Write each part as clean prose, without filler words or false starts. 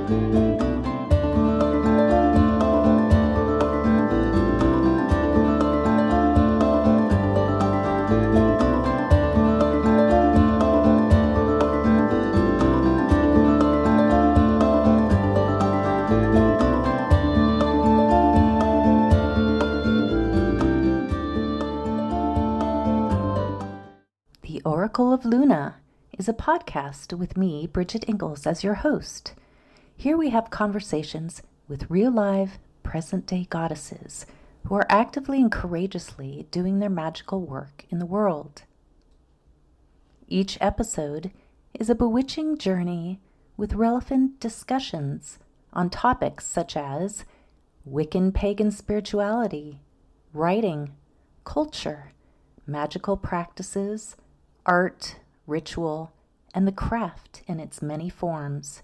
The Oracle of Luna is a podcast with me, Bridget Engels, as your host. Here we have conversations with real live, present-day goddesses who are actively and courageously doing their magical work in the world. Each episode is a bewitching journey with relevant discussions on topics such as Wiccan pagan spirituality, writing, culture, magical practices, art, ritual, and the craft in its many forms.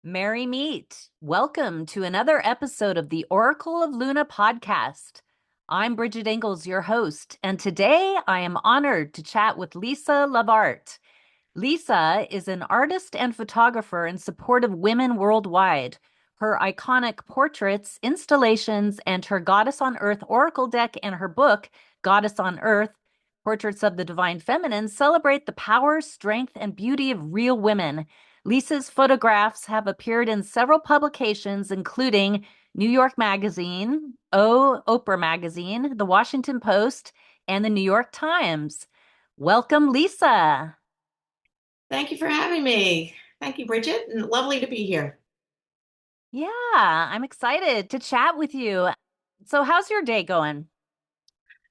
Merry meet! Welcome to another episode of the Oracle of Luna podcast. I'm Bridget Engels, your host, and today I am honored to chat with Lisa Levart. Lisa is an artist and photographer in support of women worldwide. Her iconic portraits, installations, and her Goddess on Earth Oracle deck and her book, Goddess on Earth, Portraits of the Divine Feminine, celebrate the power, strength, and beauty of real women. Lisa's photographs have appeared in several publications, including New York Magazine, Oprah Magazine, The Washington Post, and the New York Times. Welcome, Lisa. Thank you for having me. Thank you, Bridget, and lovely to be here. Yeah, I'm excited to chat with you. So how's your day going?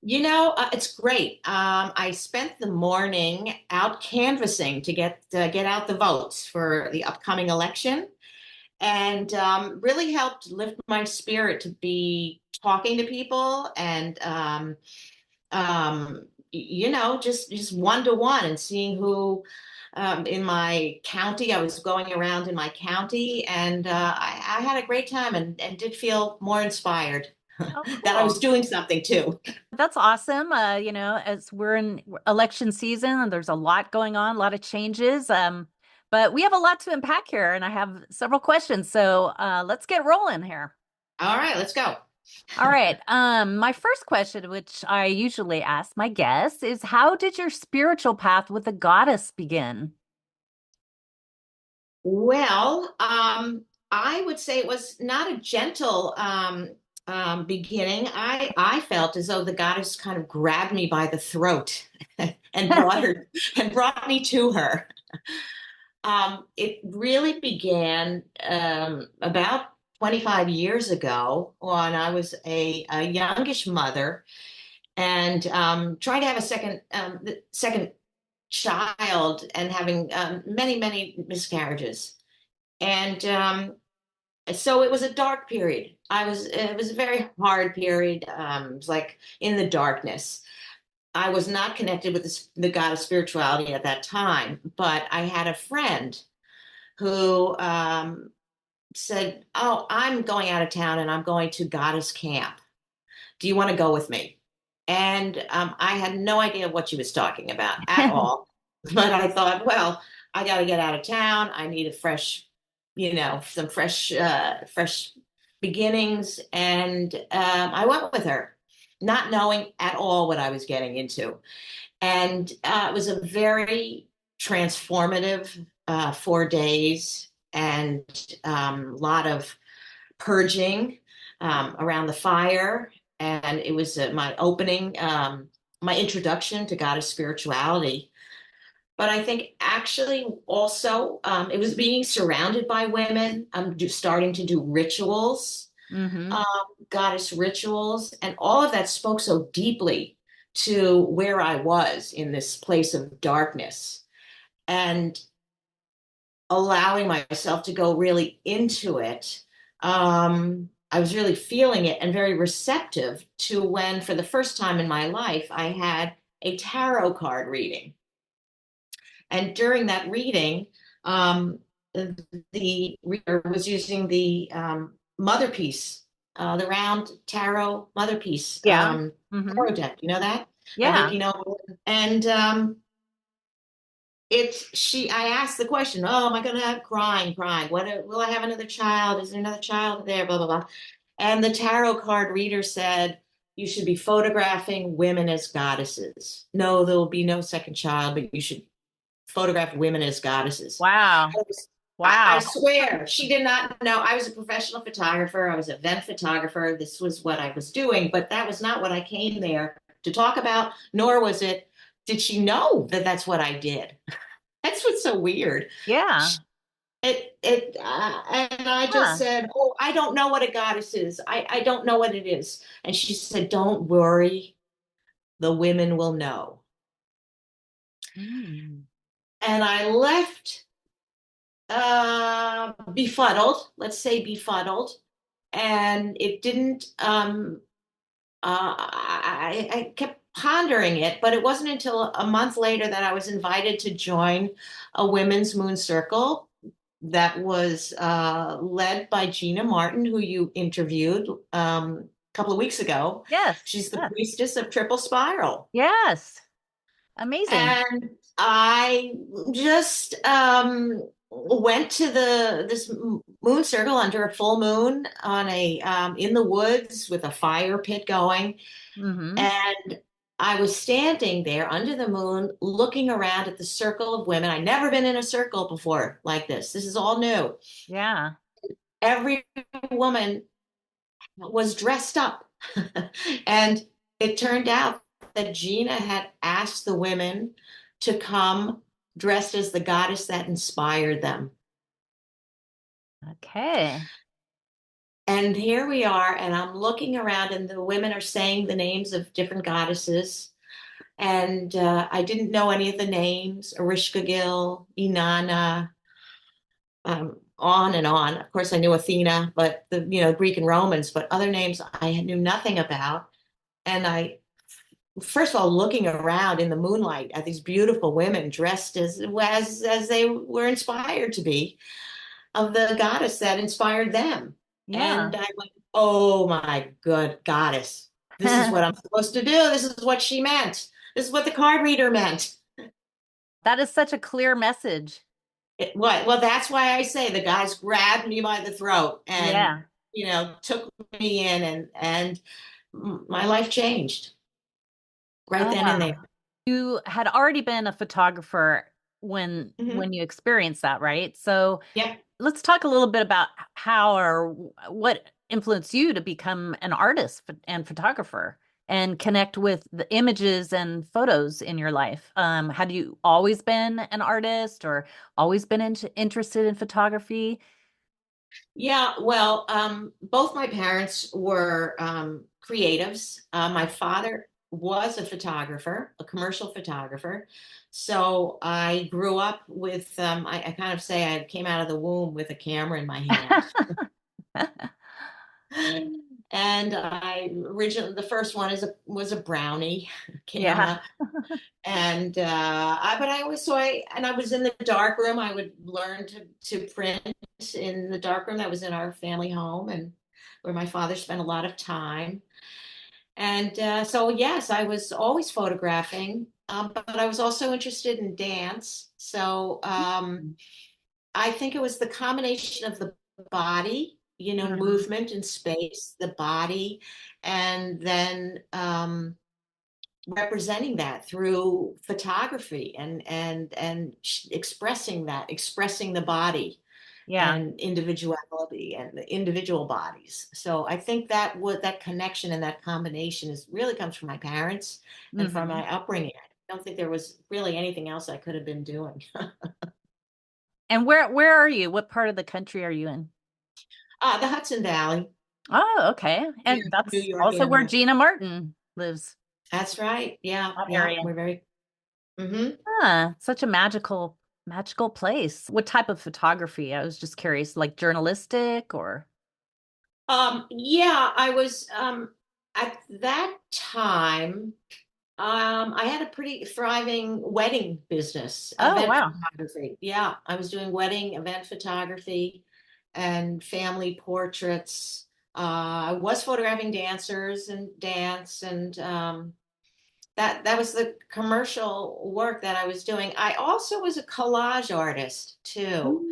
It's great. I spent the morning out canvassing to get out the votes for the upcoming election, and really helped lift my spirit to be talking to people and just one to one and seeing who in my county. I was going around in my county, and I had a great time and did feel more inspired Oh, that I was cool. doing something too. That's awesome. As we're in election season and there's a lot going on, a lot of changes. But we have a lot to unpack here, and I have several questions. So let's get rolling here. All right, let's go. All right. My first question, which I usually ask my guests, is how did your spiritual path with the goddess begin? Well, I would say it was not a gentle beginning. I felt as though the goddess kind of grabbed me by the throat and brought me to her. It really began about 25 years ago when I was a youngish mother and trying to have a second child and having many miscarriages. And so it was a dark period. It was a very hard period. It was like in the darkness. I was not connected with the god of spirituality at that time, but I had a friend who said, "Oh, I'm going out of town and I'm going to goddess camp. Do you want to go with me?" And I had no idea what she was talking about at all. But I thought, well, I got to get out of town. I need a some fresh beginnings. And I went with her, not knowing at all what I was getting into. And it was a very transformative 4 days and a lot of purging around the fire. And it was my opening, my introduction to goddess spirituality. But I think actually also it was being surrounded by women. I'm just starting to do rituals, Mm-hmm. goddess rituals, and all of that spoke so deeply to where I was in this place of darkness and allowing myself to go really into it. I was really feeling it and very receptive to when, for the first time in my life, I had a tarot card reading. And during that reading, the reader was using the mother piece, the round tarot mother piece Yeah. Mm-hmm. tarot deck. You know that? I think Yeah. you know. And I asked the question, oh, am I going to have crying? Will I have another child? Is there another child there? Blah, blah, blah. And the tarot card reader said, you should be photographing women as goddesses. No, there will be no second child, but you should photograph women as goddesses. Wow. I Wow. swear, she did not know. I was a professional photographer. I was an event photographer. This was what I was doing, but that was not what I came there to talk about, nor did she know that that's what I did. That's what's so weird. Yeah. And I just Huh. said, oh, I don't know what a goddess is. I don't know what it is. And she said, don't worry, the women will know. Mm. And I left befuddled, let's say befuddled. And it didn't, I kept pondering it, but it wasn't until a month later that I was invited to join a women's moon circle that was led by Gina Martin, who you interviewed a couple of weeks ago. Yes. She's the Yes. priestess of Triple Spiral. Yes. Amazing. And I just went to this moon circle under a full moon on a in the woods with a fire pit going, Mm-hmm. and I was standing there under the moon, looking around at the circle of women. I'd never been in a circle before like this. This is all new. Yeah. Every woman was dressed up. And it turned out that Gina had asked the women to come dressed as the goddess that inspired them. Okay. And here we are, and I'm looking around, and the women are saying the names of different goddesses. And I didn't know any of the names, Erishkigal, Inanna, on and on. Of course, I knew Athena, but the Greek and Romans, but other names I knew nothing about. And I, first of all, looking around in the moonlight at these beautiful women dressed as they were inspired to be, of the goddess that inspired them. Yeah. And I went, oh my good goddess, this is what I'm supposed to do. This is what she meant. This is what the card reader meant. That is such a clear message. What? Well, that's why I say the guys grabbed me by the throat and Yeah. took me in, and my life changed right then and there. You had already been a photographer Hmm. when you experienced that, right? So Yeah. let's talk a little bit about how or what influenced you to become an artist and photographer and connect with the images and photos in your life. Had you always been an artist or always been interested in photography? Yeah, well, both my parents were creatives. My father was a photographer, a commercial photographer. So I grew up with, I kind of say I came out of the womb with a camera in my hand. And the first one was a Brownie Yeah. camera. And but I always and I was in the dark room. I would learn to print in the dark room that was in our family home, and where my father spent a lot of time. And so yes, I was always photographing, but I was also interested in dance. So I think it was the combination of the body, Mhm. movement in space, the body, and then representing that through photography and expressing the body Yeah. and individuality and the individual bodies. So I think that connection and that combination is really comes from my parents and from Hmm. my upbringing. I don't think there was really anything else I could have been doing. And where are you? What part of the country are you in? The Hudson Valley, Oh, okay. near And New that's York also where area. Gina Martin lives, That's right. Yeah, that yeah. area. We're very. Hmm. Ah, such a magical place. What type of photography? I was just curious, like journalistic or Yeah, I was at that time. I had a pretty thriving wedding business, oh event wow. photography. Yeah, I was doing wedding event photography and family portraits. I was photographing dancers and dance and that was the commercial work that I was doing. I also was a collage artist too,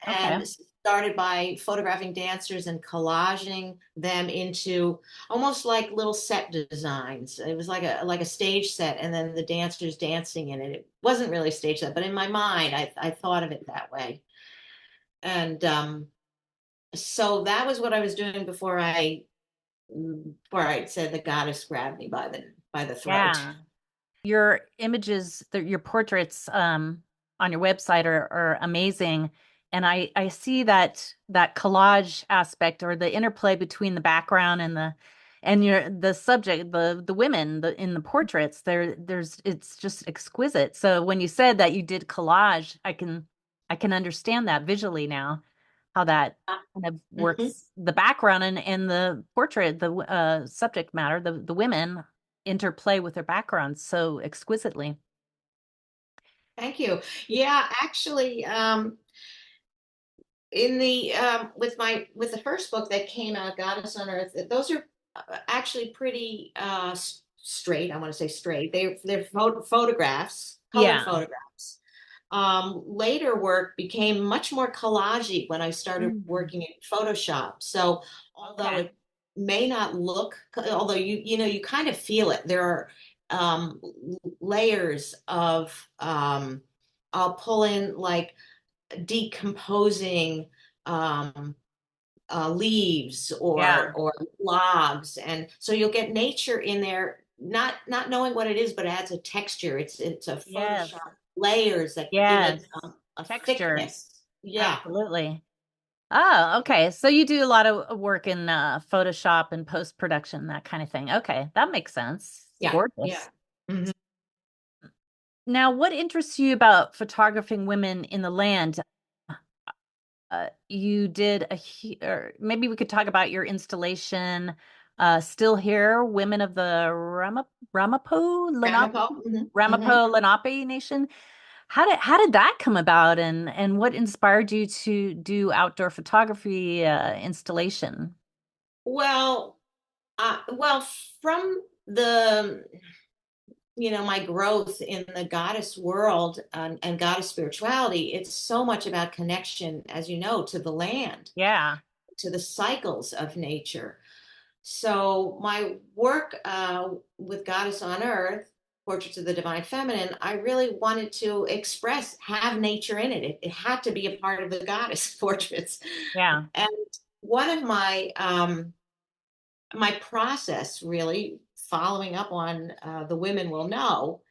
Okay. and started by photographing dancers and collaging them into almost like little set designs. It was like a stage set, and then the dancers dancing in it. It wasn't really a stage set, but in my mind, I thought of it that way. And so that was what I was doing before I said the goddess grabbed me by the throat. Yeah. Your images, your portraits on your website are amazing. And I see that collage aspect or the interplay between the background and the subject, the women in the portraits. There's it's just exquisite. So when you said that you did collage, I can understand that visually now, how that kind of Mhm. works. The background and the portrait, the subject matter, the women interplay with their backgrounds so exquisitely. Thank you. Yeah, actually, in the with the first book that came out, Goddess on Earth, those are actually pretty straight. I want to say straight. They're photographs, colored Yeah. photographs. Later work became much more collagey when I started Mm. working in Photoshop. So although Okay. it may not look, although you kind of feel it, there are um, layers of I'll pull in like decomposing um, leaves Yeah. or logs, and so you'll get nature in there, not knowing what it is, but it adds a texture. It's a Yes. Photoshop layers that give it Yes. a Texture. thickness. Yeah, Absolutely. Oh, okay. So you do a lot of work in Photoshop and post-production, that kind of thing. Okay, that makes sense. yeah, yeah. Gorgeous. Mhm. Now, what interests you about photographing women in the land? You did or maybe we could talk about your installation, Still Here, Women of the Ramapo. Ramapo Lenape Nation. How did that come about, and what inspired you to do outdoor photography installation? Well, well, from the my growth in the goddess world and goddess spirituality, it's so much about connection, as you know, to the land, Yeah, to the cycles of nature. So my work with Goddess on Earth, Portraits of the Divine Feminine, I really wanted to have nature in it. It had to be a part of the goddess portraits. yeah, And one of my process, really following up on the women will know,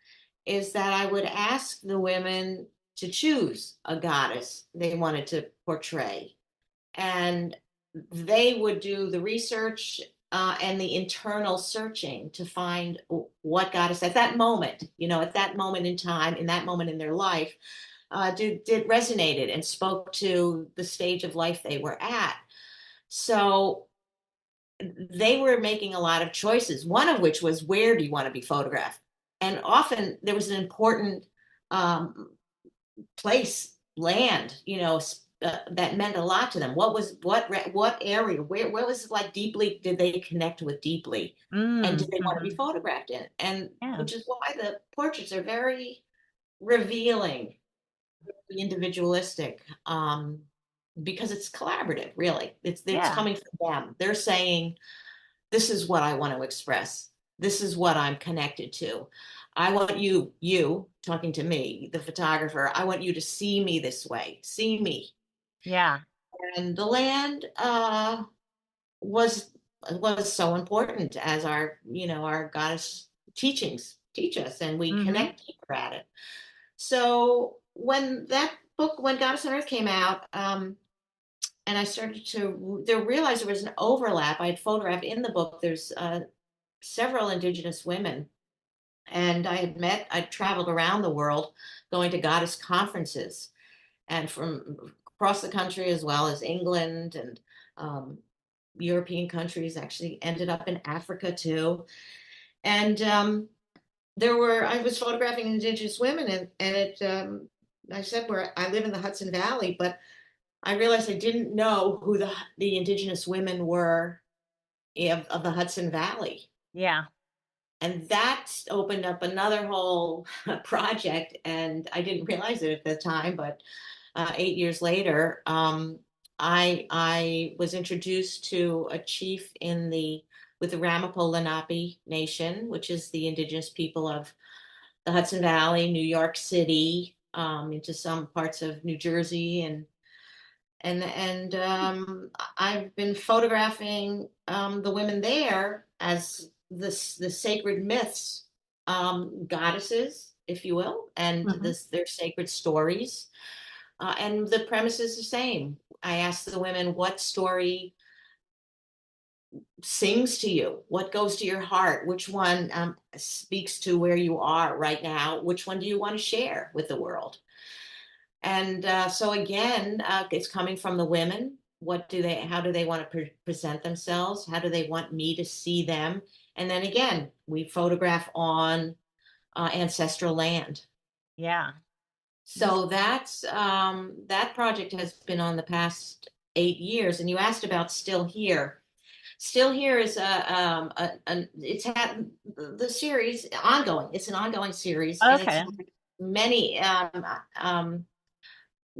is that I would ask the women to choose a goddess they wanted to portray. And they would do the research and the internal searching to find what goddess at that moment, at that moment in time, in that moment in their life, did resonated and spoke to the stage of life they were at. So they were making a lot of choices, one of which was, where do you want to be photographed? And often there was an important um, place, land, that meant a lot to them. What area? Where was it, like, deeply did they connect with deeply, and did they want to be hmm photographed in it? And yeah, which is why the portraits are very revealing, individualistic, because it's collaborative. Really, it's yeah, coming from them. They're saying, this is what I want to express. This is what I'm connected to. I want you talking to me, the photographer. I want you to see me this way. See me. yeah, And the land was was so important, as our goddess teachings teach us, and we hmm connect deeper at it. So when that book, when Goddess on Earth came out, and I started to realize there was an overlap. I had photographed in the book. There's several Indigenous women, and I'd traveled around the world going to goddess conferences, and from across the country, as well as England and um, European countries, actually ended up in Africa too. And I was photographing Indigenous women, I said, where I live in the Hudson Valley, but I realized I didn't know who the Indigenous women were of the Hudson Valley. yeah. And that opened up another whole project, and I didn't realize it at the time, but 8 years later, I was introduced to a chief with the Ramapo Lenape Nation, which is the indigenous people of the Hudson Valley, New York City, into some parts of New Jersey, and I've been photographing the women there as the sacred myths, goddesses, if you will, and Mhm. their sacred stories. And the premise is the same. I ask the women, what story sings to you? What goes to your heart? Which one speaks to where you are right now? Which one do you want to share with the world? And so again, it's coming from the women. How do they want to present themselves? How do they want me to see them? And then again, we photograph on ancestral land. Yeah. So that project has been on the past 8 years. And you asked about Still Here. Still Here is it's had the series ongoing. It's an ongoing series, and it's Okay. had many.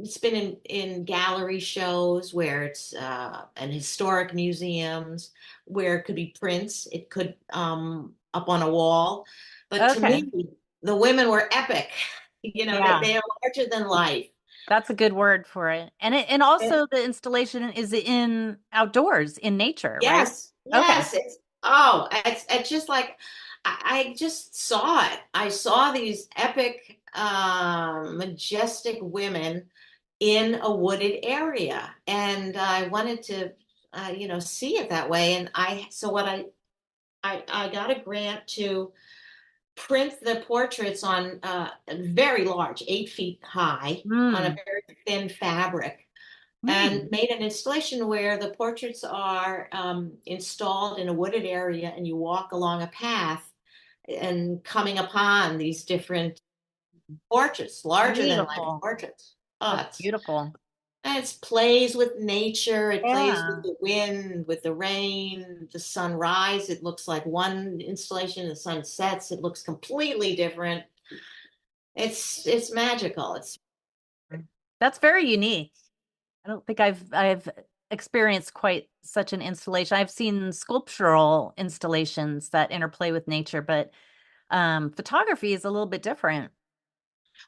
It's been in gallery shows where it's in historic museums where it could be prints. It could up on a wall. But to Okay. me, the women were epic. Yeah. They are larger than life. That's a good word for it. And also the installation is in outdoors in nature, right? Yes, Okay. yes. It's just like I just saw it. I saw these epic, majestic women in a wooded area, and I wanted to, see it that way. And I got a grant to print the portraits on very large, 8 feet high, on a Mm. very thin fabric, and Mm. made an installation where the portraits are installed in a wooded area, and you walk along a path and coming upon these different portraits, larger than life Beautiful. portraits. Oh, That's beautiful. it plays with nature. It plays with Yeah. the wind, with the rain, the sunrise. It looks like one installation. The sun sets. It looks completely different. It's magical. It's That's very unique. I don't think I've experienced quite such an installation. I've seen sculptural installations that interplay with nature, but photography is a little bit different.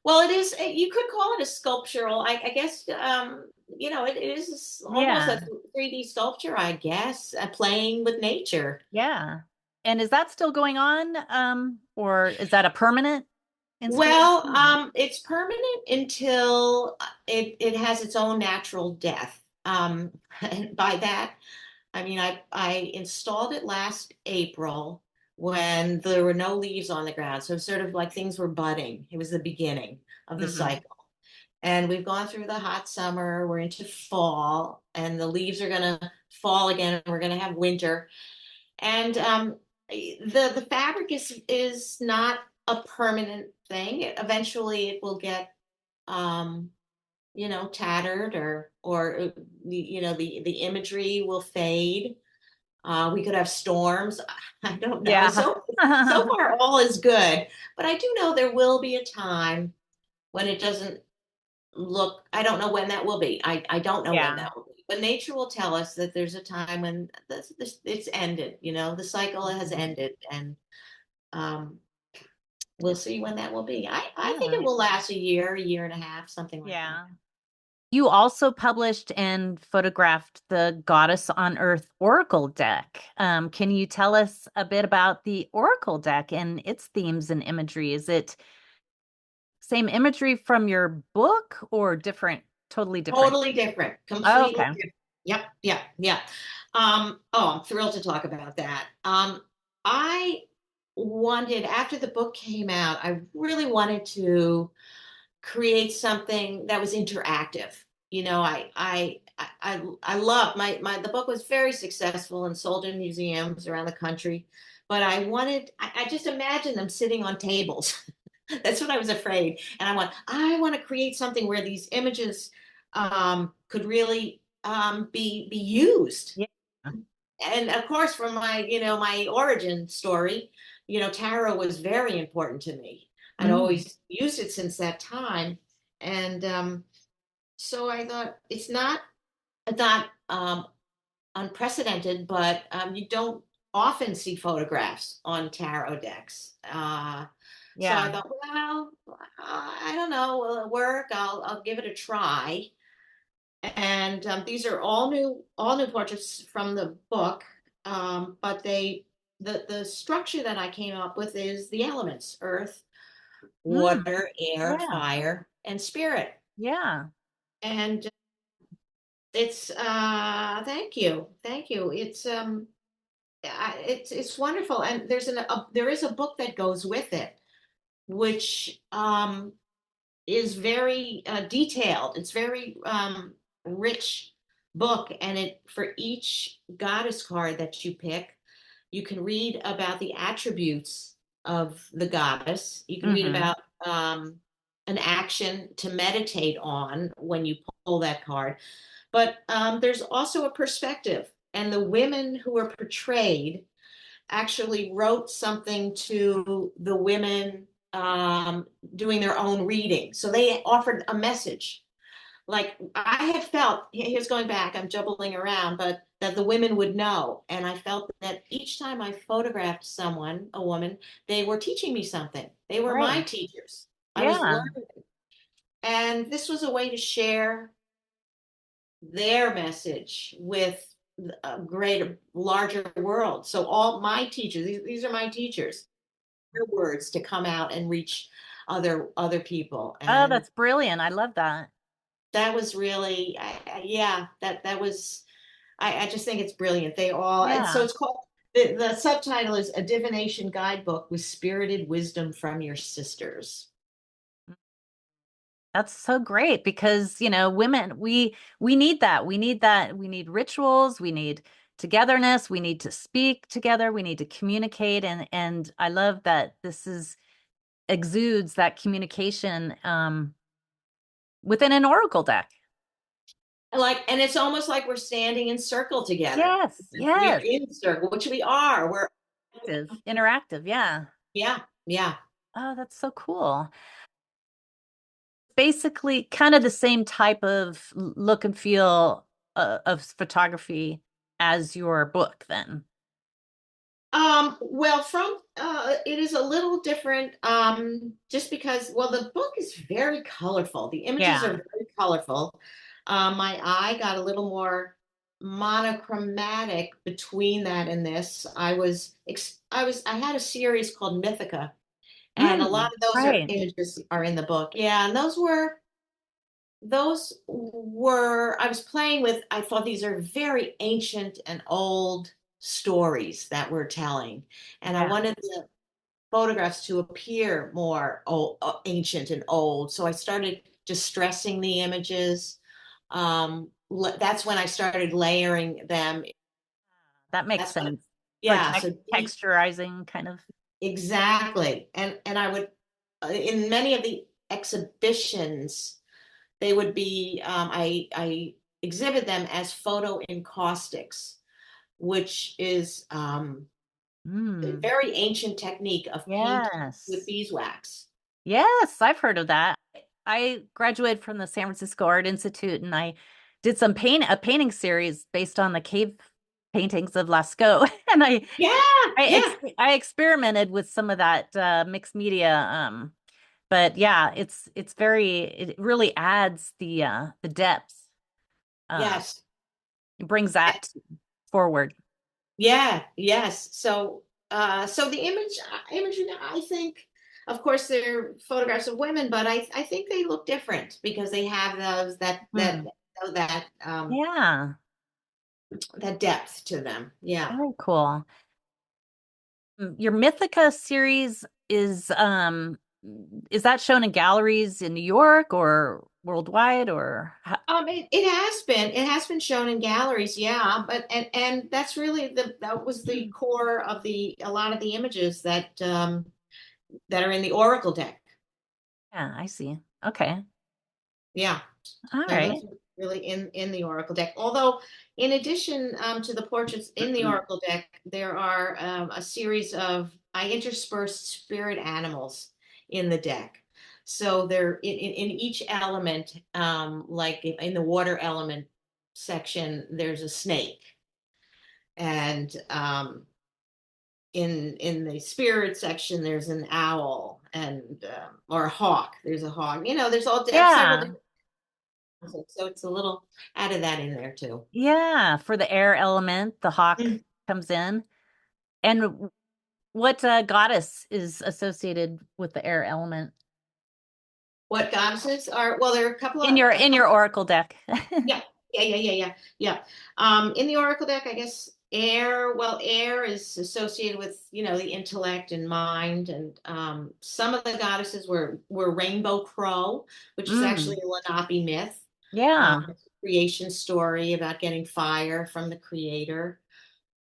Well, it is. You could call it a sculptural. I guess. It is almost a Yeah. 3D sculpture. I guess, playing with nature. Yeah. And is that still going on? Or is that a permanent Well, installation? it's permanent until it has its own natural death. And by that, I mean I installed it last April when there were no leaves on the ground, so sort of like things were budding. It was the beginning of the Hmm. cycle. And we've gone through the hot summer, we're into fall, and the leaves are going to fall again, and we're going to have winter. And the fabric is not a permanent thing. Eventually, it will get tattered, or the imagery will fade. We could have storms. I don't know. Yeah. So far, all is good, but I do know there will be a time when it doesn't look. I don't know when that will be. I don't know when Yeah. that will be. But nature will tell us that there's a time when it's ended. The cycle has Mhm. ended, and um, we'll see when that will be. I think Yeah. it will last a year and a half, something like that. Yeah. You also published and photographed the Goddess on Earth Oracle deck. Can you tell us a bit about the Oracle deck and its themes and imagery? Is it same imagery from your book or different, totally different? Totally different, Oh, completely okay. different. Yep, yep, yep. I'm thrilled to talk about that. I wanted, after the book came out, I really wanted to create something that was interactive. I love the book was very successful and sold in museums around the country, but I just imagined them sitting on tables. That's what I was afraid. And I want to create something where these images could really be used. Yeah. And of course, from my origin story, tarot was very important to me. I'd Mm. always used it since that time. And so I thought it's not unprecedented, but you don't often see photographs on tarot decks. So I Yeah. thought, well, I don't know, will it work? I'll give it a try. And these are all new portraits from the book. But the structure that I came up with is the elements: earth, Mm. water, air, Yeah. fire, and spirit. Yeah. And it's thank you. It's wonderful. And there is a book that goes with it, which is very detailed. It's very rich book, and it for each goddess card that you pick, you can read about the attributes of the goddess. You can read Hmm. about an action to meditate on when you pull that card. But there's also a perspective, and the women who are portrayed actually wrote something to the women doing their own reading. So they offered a message. Like I had felt, here's going back, I'm jumbling around, but that the women would know. And I felt that each time I photographed someone, a woman, they were teaching me something. They were my Right. teachers. I was Yeah. learning. And this was a way to share their message with a greater, larger world. So all my teachers, these are my teachers, their words to come out and reach other people. Oh, And that's brilliant. I love that. that was really, yeah, that was, I just think it's brilliant. They all, and so Yeah. it's called, the subtitle is A Divination Guidebook with Spirited Wisdom from Your Sisters. That's so great because, women, we need that. We need that. We need rituals, we need togetherness, we need to speak together, we need to communicate and I love that this is exudes that communication within an oracle deck. And it's almost like we're standing in circle together. Yes, We are yes. in circle, which we are. We're, Interactive, yeah. yeah, yeah. Oh, that's so cool. Basically kind of the same type of look and feel of photography as your book then. Well, it is a little different, just because, well, the book is very colorful. The images are Yeah. very colorful. My eye got a little more monochromatic between that and this. I had a series called Mythica, and a lot Mm, of those right. images are in the book. Yeah, and those were I was playing with. I thought these are very ancient and old stories that we're telling, and I Yeah. wanted the photographs to appear more ancient and old. So I started just stressing the images. That's when I stared layering them. That makes That's what, sense for yeah. So texturizing kind of. exactly, and I would in many of the exhibitions they would be I exhibit them as photo encaustics, which is a Mm, very ancient technique of painting with yes. beeswax. Yes, I've heard of that. I graduated from the San Francisco Art Institute and I did a painting series based on the cave paintings of Lascaux. And Yeah, yeah, I experimented with some of that mixed media. But yeah, it really adds the depth. Uh, yes, it brings that forward. yeah, yes. So the imagery, I think, of course, they're photographs of women, but I think they look different because they have those Hmm. Yeah, that depth to them. Yeah. very cool. Your Mythica series is that shown in galleries in New York or worldwide or It has been shown in galleries, yeah, but and that's really that was the core of the a lot of the images that are in the Oracle deck. yeah, I see. Okay. Yeah. All So those right. really in the oracle deck. Although, in addition to the portraits in the oracle deck, there are a series of I interspersed spirit animals in the deck. So there in each element, like in the water element section, there's a snake, and in the spirit section, there's an owl and or a hawk. There's a hawk. There's all several Yeah. different. So it's a little added that in there too. Yeah. For the air element, the hawk Mm. comes in. And what goddess is associated with the air element What goddesses are? Well, there are in your a in your couple. oracle deck? Yeah, yeah. In the oracle deck, I guess air. Well, air is associated with the intellect and mind, and some of the goddesses were rainbow crow, which is actually Mm. a Lenape myth. Yeah. It's a creation story about getting fire from the creator.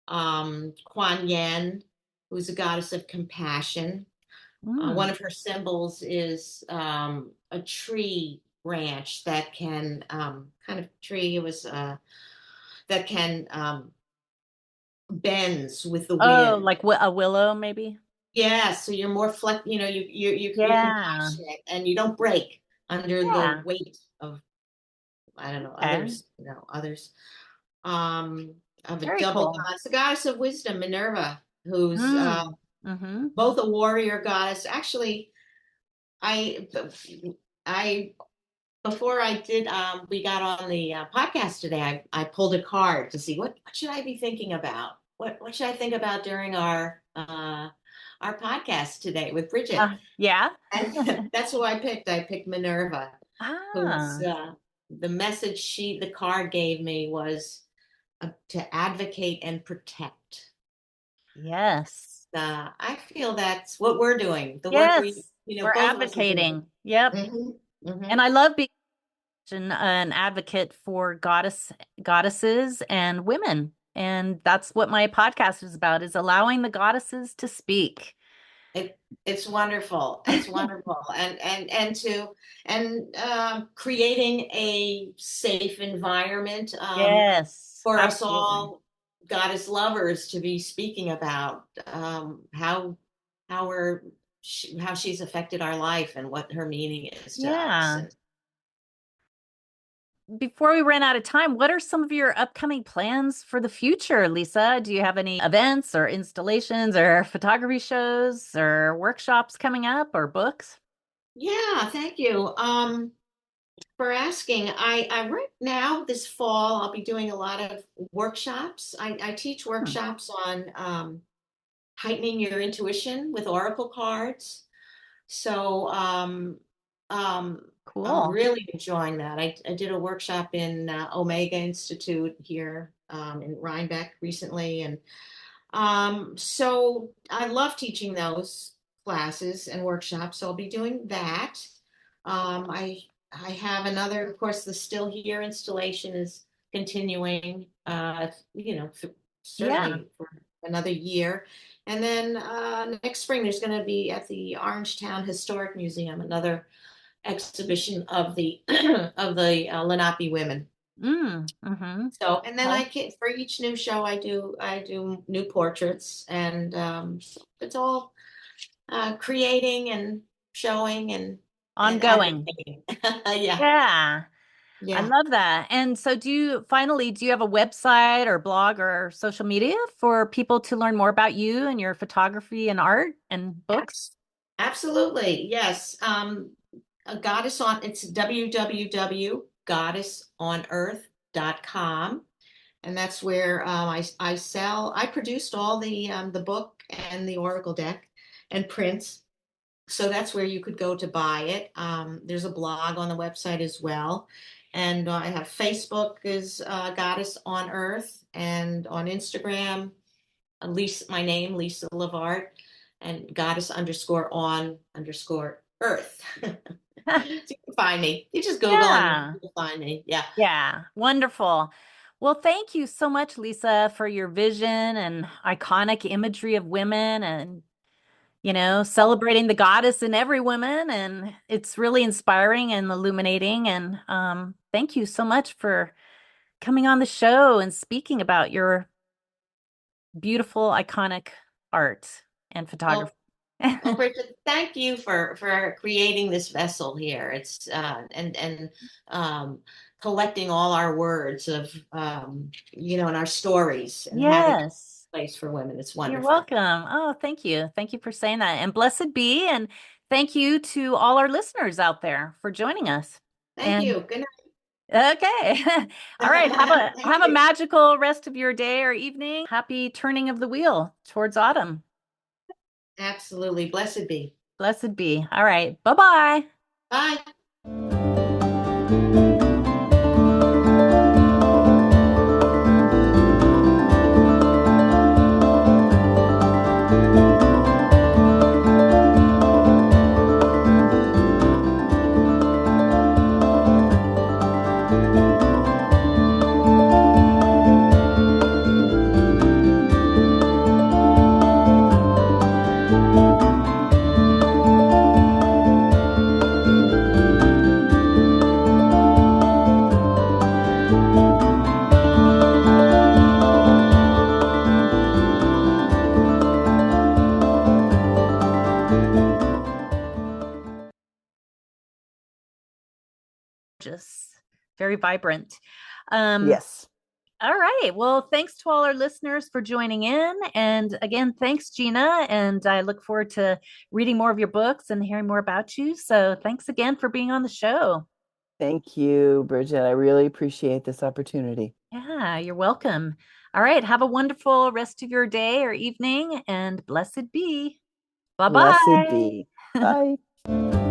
Kuan Yin, who's a goddess of compassion. One Mm. of her symbols is a tree branch that can kind of tree. It was that can bends with the Oh, wind. like a willow, maybe? Yeah, so you're more flex. You're Yeah. compassionate and you don't break under the Yeah. weight of I don't know Okay. others. Others. Um, of a Very double cool. goddess, the goddess of wisdom, Minerva, who's Mm. Mm-hmm. both a warrior goddess. Actually, I I before I did we got on the podcast today, I pulled a card to see what should I be thinking about? What should I think about during our podcast today with Bridget? Yeah. And that's who I picked. I picked Minerva, who's Ah, the message the card gave me was to advocate and protect. yes. I feel that's what we're doing. The work we, Yes. We're both of us are doing. advocating. Yep. Hmm. And Hmm. I love being an advocate for goddesses and women. And that's what my podcast is about, is allowing the goddesses to speak. It it's wonderful. It's wonderful, and creating a safe environment Yes, for us absolutely. all goddess lovers to be speaking about how we're how she's affected our life and what her meaning is to us. Yeah. And Before we run out of time, what are some of your upcoming plans for the future, Lisa? Do you have any events or installations or photography shows or workshops coming up or books? yeah, thank you. For asking. I right now this fall I'll be doing a lot of workshops. I teach Hmm, workshops on heightening your intuition with oracle cards. So I'm cool. really enjoying that. I did a workshop in Omega Institute here in Rhinebeck recently, and so I love teaching those classes and workshops. So I'll be doing that. I have another, of course, the Still Here installation is continuing, Yeah. certainly for another year. And then next spring, there's going to be at the Orangetown Historic Museum another exhibition of the of the Lenape women. Mm-hmm. So, and then Okay. for each new show, I do new portraits, and it's all creating and showing and Ongoing. advocating. Yeah, Yeah. I yeah, love that. And so do you have a website or blog or social media for people to learn more about you and your photography and art and books? Abs- absolutely, yes. A goddess on it's www.goddessonearth.com, and that's where I produced all the book and the oracle deck and prints. So that's where you could go to buy it. There's a blog on the website as well. And I have Facebook is Goddess on Earth, and on Instagram, Lisa, my name, Lisa Levart, and Goddess _on_ Earth. So you can find me. You just Google and Yeah. you'll find me. Yeah. Yeah. Wonderful. Well, thank you so much, Lisa, for your vision and iconic imagery of women and celebrating the goddess in every woman. And it's really inspiring and illuminating. And thank you so much for coming on the show and speaking about your beautiful, iconic art and photography. Well, well, Bridget, thank you for creating this vessel here. It's and collecting all our words of and our stories and having Yes, a place for women. It's you're wonderful. welcome. Oh, thank you. Thank you for saying that. And blessed be. And thank you to all our listeners out there for joining us. Thank And you. Good okay. All right. Have night. a Thank have a you. magical rest of your day or evening. Happy turning of the wheel towards autumn. Absolutely. Blessed be. Blessed be. All right. Bye-bye. Bye. Just very vibrant. Um, Yes. all right. Well, thanks to all our listeners for joining in. And again, thanks, Gina. And I look forward to reading more of your books and hearing more about you. So thanks again for being on the show. Thank you, Bridget. I really appreciate this opportunity. Yeah, you're welcome. All right. Have a wonderful rest of your day or evening and blessed be. Bye Blessed bye. be. Bye.